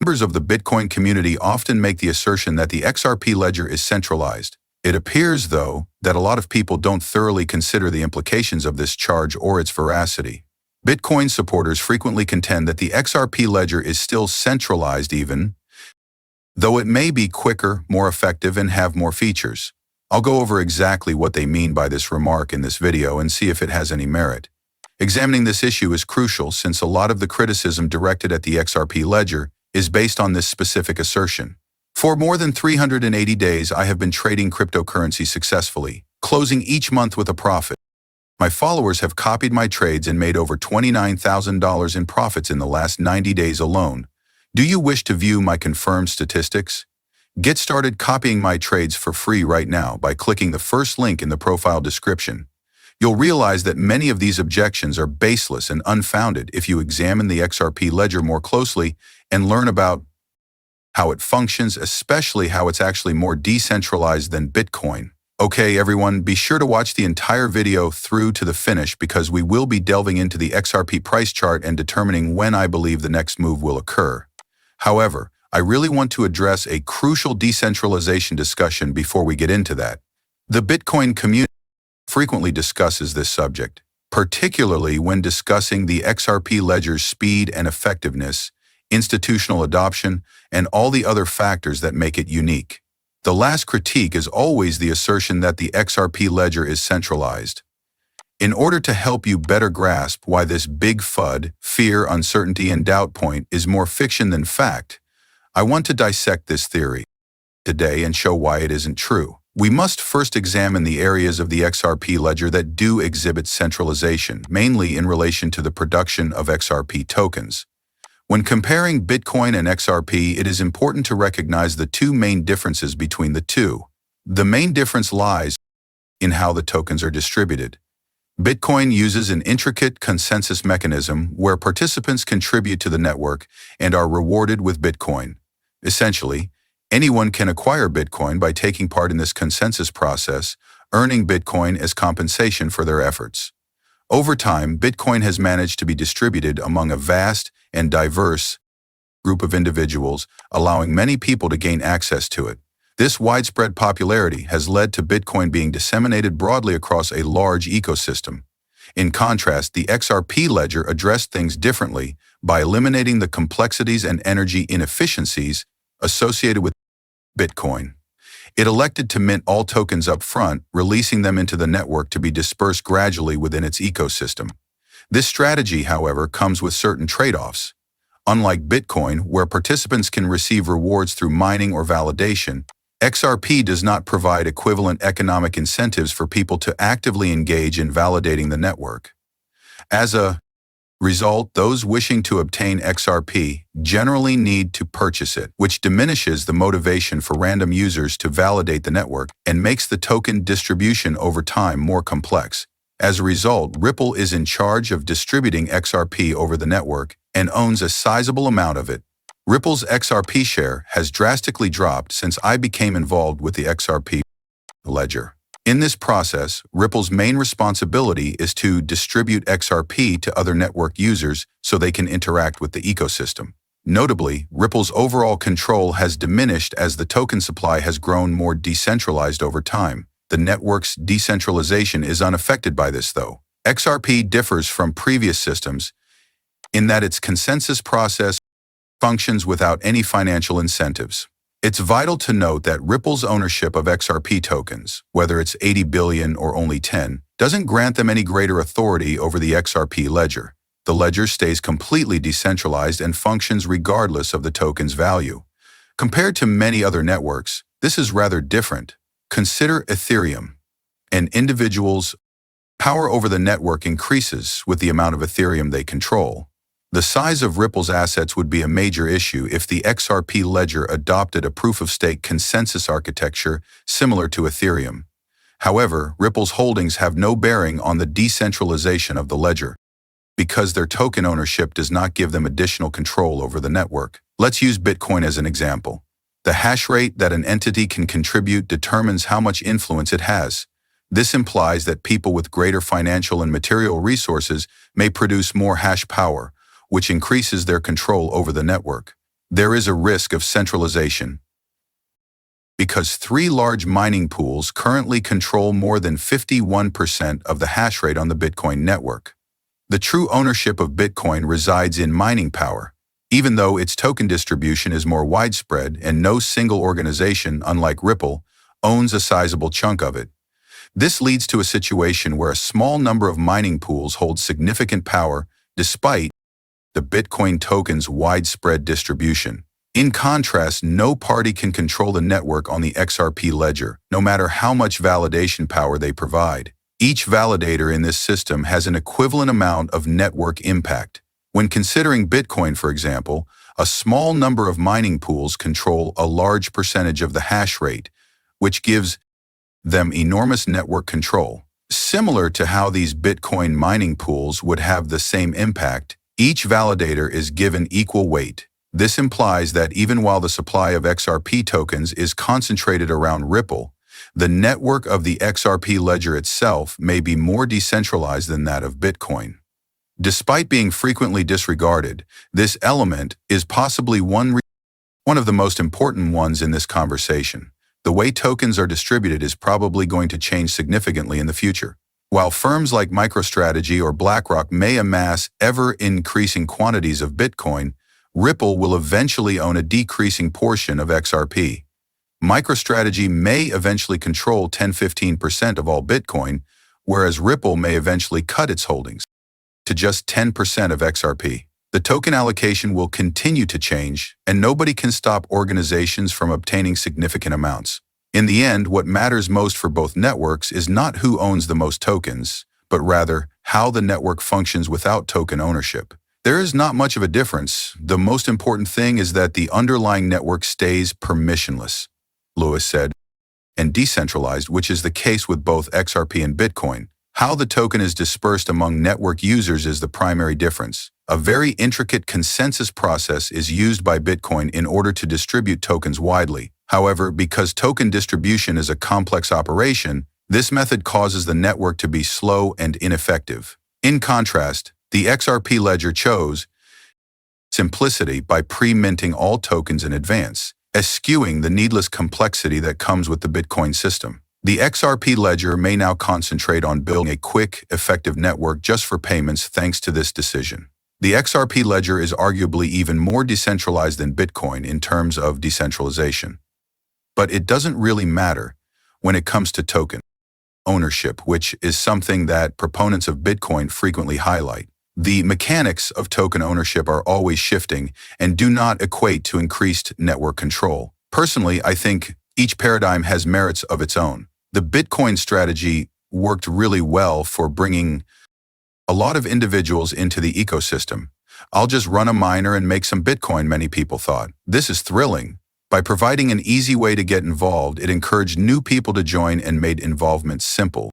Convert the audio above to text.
Members of the Bitcoin community often make the assertion that the XRP ledger is centralized. It appears, though, that a lot of people don't thoroughly consider the implications of this charge or its veracity. Bitcoin supporters frequently contend that the XRP ledger is still centralized even, though it may be quicker, more effective, and have more features. I'll go over exactly what they mean by this remark in this video and see if it has any merit. Examining this issue is crucial since a lot of the criticism directed at the XRP ledger is based on this specific assertion. For more than 380 days, I have been trading cryptocurrency successfully, closing each month with a profit. My followers have copied my trades and made over $29,000 in profits in the last 90 days alone. Do you wish to view my confirmed statistics? Get started copying my trades for free right now by clicking the first link in the profile description. You'll realize that many of these objections are baseless and unfounded if you examine the XRP ledger more closely and learn about how it functions, especially how it's actually more decentralized than Bitcoin. Okay, everyone, be sure to watch the entire video through to the finish because we will be delving into the XRP price chart and determining when I believe the next move will occur. However, I really want to address a crucial decentralization discussion before we get into that. The Bitcoin community frequently discusses this subject, particularly when discussing the XRP ledger's speed and effectiveness, institutional adoption, and all the other factors that make it unique. The last critique is always the assertion that the XRP ledger is centralized. In order to help you better grasp why this big FUD, fear, uncertainty, and doubt point is more fiction than fact, I want to dissect this theory today and show why it isn't true. We must first examine the areas of the XRP ledger that do exhibit centralization, mainly in relation to the production of XRP tokens. When comparing Bitcoin and XRP, it is important to recognize the two main differences between the two. The main difference lies in how the tokens are distributed. Bitcoin uses an intricate consensus mechanism where participants contribute to the network and are rewarded with Bitcoin. Essentially, anyone can acquire Bitcoin by taking part in this consensus process, earning Bitcoin as compensation for their efforts. Over time, Bitcoin has managed to be distributed among a vast and diverse group of individuals, allowing many people to gain access to it. This widespread popularity has led to Bitcoin being disseminated broadly across a large ecosystem. In contrast, the XRP ledger addressed things differently by eliminating the complexities and energy inefficiencies associated with Bitcoin. It elected to mint all tokens up front, releasing them into the network to be dispersed gradually within its ecosystem. This strategy, however, comes with certain trade-offs. Unlike Bitcoin, where participants can receive rewards through mining or validation, XRP does not provide equivalent economic incentives for people to actively engage in validating the network. As a result, those wishing to obtain XRP generally need to purchase it, which diminishes the motivation for random users to validate the network and makes the token distribution over time more complex. As a result, Ripple is in charge of distributing XRP over the network and owns a sizable amount of it. Ripple's XRP share has drastically dropped since I became involved with the XRP ledger. In this process, Ripple's main responsibility is to distribute XRP to other network users so they can interact with the ecosystem. Notably, Ripple's overall control has diminished as the token supply has grown more decentralized over time. The network's decentralization is unaffected by this, though. XRP differs from previous systems in that its consensus process functions without any financial incentives. It's vital to note that Ripple's ownership of XRP tokens, whether it's 80 billion or only 10, doesn't grant them any greater authority over the XRP ledger. The ledger stays completely decentralized and functions regardless of the token's value. Compared to many other networks, this is rather different. Consider Ethereum. An individual's power over the network increases with the amount of Ethereum they control. The size of Ripple's assets would be a major issue if the XRP ledger adopted a proof-of-stake consensus architecture similar to Ethereum. However, Ripple's holdings have no bearing on the decentralization of the ledger, because their token ownership does not give them additional control over the network. Let's use Bitcoin as an example. The hash rate that an entity can contribute determines how much influence it has. This implies that people with greater financial and material resources may produce more hash power, which increases their control over the network. there is a risk of centralization because three large mining pools currently control more than 51% of the hash rate on the Bitcoin network. The true ownership of Bitcoin resides in mining power, even though its token distribution is more widespread and no single organization, unlike Ripple, owns a sizable chunk of it. This leads to a situation where a small number of mining pools hold significant power despite the Bitcoin token's widespread distribution. In contrast, no party can control the network on the XRP ledger, no matter how much validation power they provide. Each validator in this system has an equivalent amount of network impact. When considering Bitcoin, for example, a small number of mining pools control a large percentage of the hash rate, which gives them enormous network control. Similar to how these Bitcoin mining pools would have the same impact, each validator is given equal weight. This implies that even while the supply of XRP tokens is concentrated around Ripple, the network of the XRP ledger itself may be more decentralized than that of Bitcoin. Despite being frequently disregarded, this element is possibly one of the most important ones in this conversation. The way tokens are distributed is probably going to change significantly in the future. While firms like MicroStrategy or BlackRock may amass ever-increasing quantities of Bitcoin, Ripple will eventually own a decreasing portion of XRP. MicroStrategy may eventually control 10–15% of all Bitcoin, whereas Ripple may eventually cut its holdings to just 10% of XRP. The token allocation will continue to change, and nobody can stop organizations from obtaining significant amounts. In the end, what matters most for both networks is not who owns the most tokens, but rather how the network functions without token ownership. There is not much of a difference. The most important thing is that the underlying network stays permissionless, Lewis said, and decentralized, which is the case with both XRP and Bitcoin. How the token is dispersed among network users is the primary difference. A very intricate consensus process is used by Bitcoin in order to distribute tokens widely. However, because token distribution is a complex operation, this method causes the network to be slow and ineffective. In contrast, the XRP ledger chose simplicity by pre-minting all tokens in advance, eschewing the needless complexity that comes with the Bitcoin system. The XRP ledger may now concentrate on building a quick, effective network just for payments thanks to this decision. The XRP ledger is arguably even more decentralized than Bitcoin in terms of decentralization. But it doesn't really matter when it comes to token ownership, which is something that proponents of Bitcoin frequently highlight. The mechanics of token ownership are always shifting and do not equate to increased network control. Personally, I think each paradigm has merits of its own. The Bitcoin strategy worked really well for bringing a lot of individuals into the ecosystem. I'll just run a miner and make some Bitcoin, many people thought. This is thrilling. By providing an easy way to get involved, it encouraged new people to join and made involvement simple.